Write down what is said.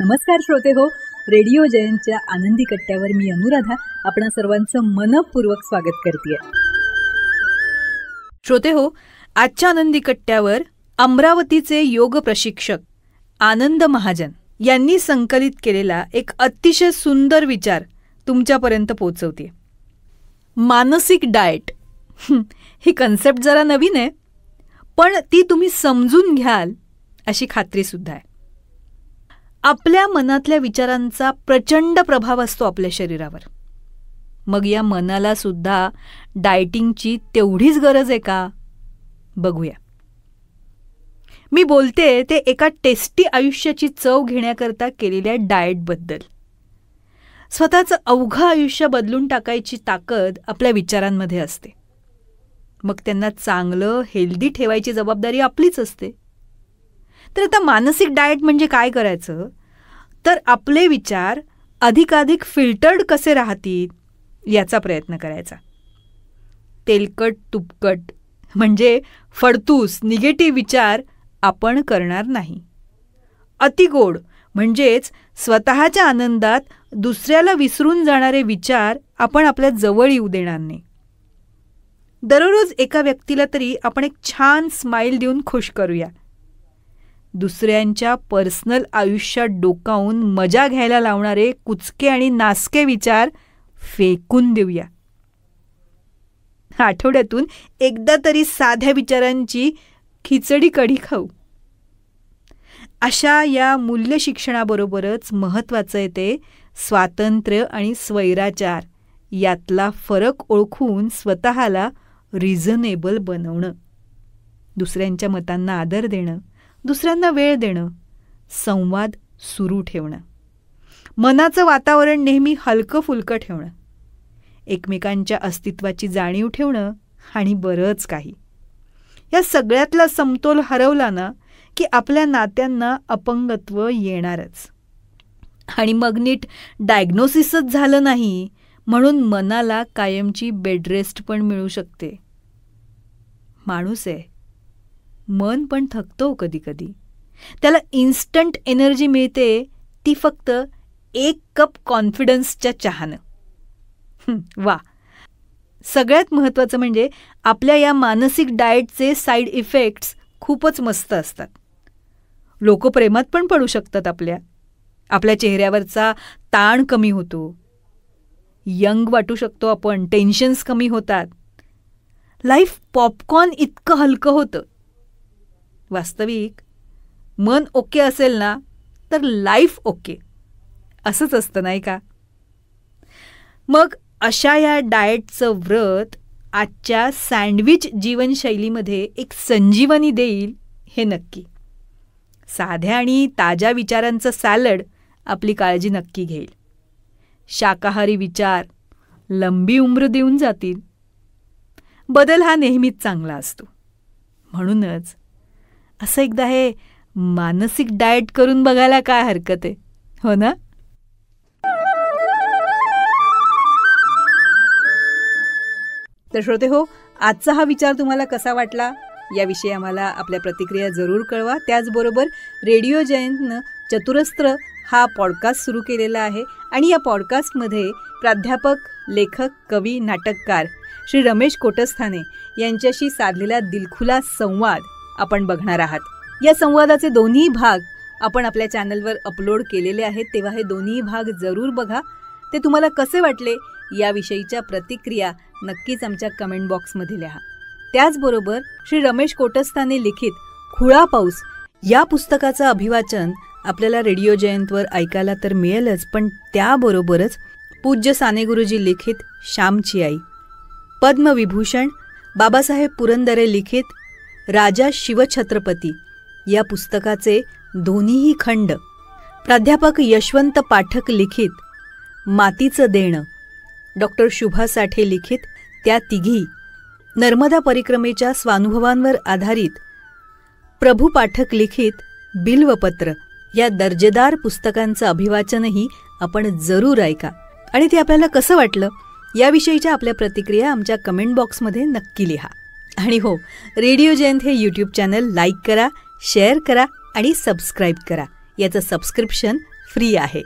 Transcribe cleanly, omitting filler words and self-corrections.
नमस्कार श्रोते हो, रेडिओ जयंतच्या आनंदी कट्ट्यावर मी अनुराधा आपणा सर्वांचं मनपूर्वक स्वागत करते. श्रोते हो, आजच्या आनंदी कट्ट्यावर अमरावतीचे योग प्रशिक्षक आनंद महाजन यांनी संकलित केलेला एक अतिशय सुंदर विचार तुमच्यापर्यंत पोहोचवते. मानसिक डाएट ही कन्सेप्ट जरा नवीन आहे, पण ती तुम्ही समजून घ्याल अशी खात्रीसुद्धा आहे. आपल्या मनातल्या विचारांचा प्रचंड प्रभाव असतो आपल्या शरीरावर. मग या मनाला सुद्धा डाएटिंगची तेवढीच गरज आहे का? बघूया. मी बोलते ते एका टेस्टी आयुष्याची चव घेण्याकरता केलेल्या डाएटबद्दल. स्वतःचं अवघं आयुष्य बदलून टाकायची ताकद आपल्या विचारांमध्ये असते. मग त्यांना चांगलं हेल्दी ठेवायची जबाबदारी आपलीच असते. तर आता मानसिक डाएट म्हणजे काय करायचं, तर आपले विचार अधिकाधिक फिल्टर्ड कसे राहतील याचा प्रयत्न करायचा. तेलकट तुपकट म्हणजे फडतूस निगेटिव्ह विचार आपण करणार नाही. अतिगोड म्हणजेच स्वतःच्या आनंदात दुसऱ्याला विसरून जाणारे विचार आपण आपल्या जवळ येऊ देणार नाही. दररोज एका व्यक्तीला तरी आपण एक छान स्माईल देऊन खुश करूया. दुसऱ्यांच्या पर्सनल आयुष्यात डोकावून मजा घ्यायला लावणारे कुचके आणि नासके विचार फेकून देऊया. आठवड्यातून एकदा तरी साध्या विचारांची खिचडी कढी खाऊ. अशा या मूल्य शिक्षणाबरोबरच महत्त्वाचं आहे ते स्वातंत्र्य आणि स्वैराचार यातला फरक ओळखून स्वतःला रिझनेबल बनवणं. दुसऱ्यांच्या मतांना आदर देणं, दुसऱ्यांना वेळ देणं, संवाद सुरू ठेवणं, मनाचं वातावरण नेहमी हलकं फुलकं ठेवणं, एकमेकांच्या अस्तित्वाची जाणीव ठेवणं आणि बरंच काही. या सगळ्यातला समतोल हरवला ना की आपल्या नात्यांना अपंगत्व येणारच. आणि मग नीट डायग्नोसिसच झालं नाही म्हणून मनाला कायमची बेडरेस्ट पण मिळू शकते. माणूस आहे, मन पण थकतो कधी कधी. त्याला इन्स्टंट एनर्जी मिळते ती फक्त 1 कप कॉन्फिडन्सच्या चहानं. वा. सगळ्यात महत्त्वाचं म्हणजे आपल्या या मानसिक डाएटचे साईड इफेक्ट्स खूपच मस्त असतात. लोक प्रेमात पण पडू शकतात. आपल्या चेहऱ्यावरचा ताण कमी होतो, यंग वाटू शकतो आपण, टेन्शन्स कमी होतात, लाईफ पॉपकॉर्न इतकं हलकं होतं. वास्तविक मन ओके असेल ना तर लाईफ ओके असंच असतं नाही का? मग अशा या डाएटचं व्रत आजच्या सँडविच जीवनशैलीमध्ये एक संजीवनी देईल हे नक्की. साध्या आणि ताज्या विचारांचं सॅलड आपली काळजी नक्की घेईल. शाकाहारी विचार लंबी उम्र देऊन जातील. बदल हा नेहमीच चांगला असतो. म्हणूनच असं एकदा हे मानसिक डाएट करून बघायला काय हरकत आहे, हो ना? तर श्रोते हो, आजचा हा विचार तुम्हाला कसा वाटला याविषयी आम्हाला आपल्या प्रतिक्रिया जरूर कळवा. त्याचबरोबर रेडिओ जयंतनं चतुरस्त्र हा पॉडकास्ट सुरू केलेला आहे आणि या पॉडकास्टमध्ये प्राध्यापक, लेखक, कवी, नाटककार श्री रमेश कोटस्थाने यांच्याशी साधलेला दिलखुलास संवाद आपण बघणार आहात. या संवादाचे दोन्ही भाग आपण आपल्या चॅनलवर अपलोड केलेले आहेत, तेव्हा हे दोन्ही भाग जरूर बघा. ते तुम्हाला कसे वाटले याविषयीच्या प्रतिक्रिया नक्कीच आमच्या कमेंट बॉक्समध्ये लिहा. त्याचबरोबर श्री रमेश कोटस्थाने लिखित खुळा पाऊस या पुस्तकाचं अभिवाचन आपल्याला रेडिओ जयंतवर ऐकायला तर मिळेलच, पण त्याबरोबरच पूज्य साने गुरुजी लिखित श्यामची आई, पद्मविभूषण बाबासाहेब पुरंदरे लिखित राजा शिवछत्रपती या पुस्तकाचे दोन्हीही खंड, प्राध्यापक यशवंत पाठक लिखित मातीचं देणं, डॉक्टर शुभा साठे लिखित त्या तिघी, नर्मदा परिक्रमेच्या स्वानुभवांवर आधारित प्रभू पाठक लिखित बिल्वपत्र या दर्जेदार पुस्तकांचं अभिवाचनही आपण जरूर ऐका. आणि ते आपल्याला कसं वाटलं याविषयीच्या आपल्या प्रतिक्रिया आमच्या कमेंट बॉक्समध्ये नक्की लिहा. आणि हो, रेडिओ जयंत हे यूट्यूब चॅनल लाईक करा, शेअर करा आणि सबस्क्राईब करा. याचं सबस्क्रिप्शन फ्री आहे.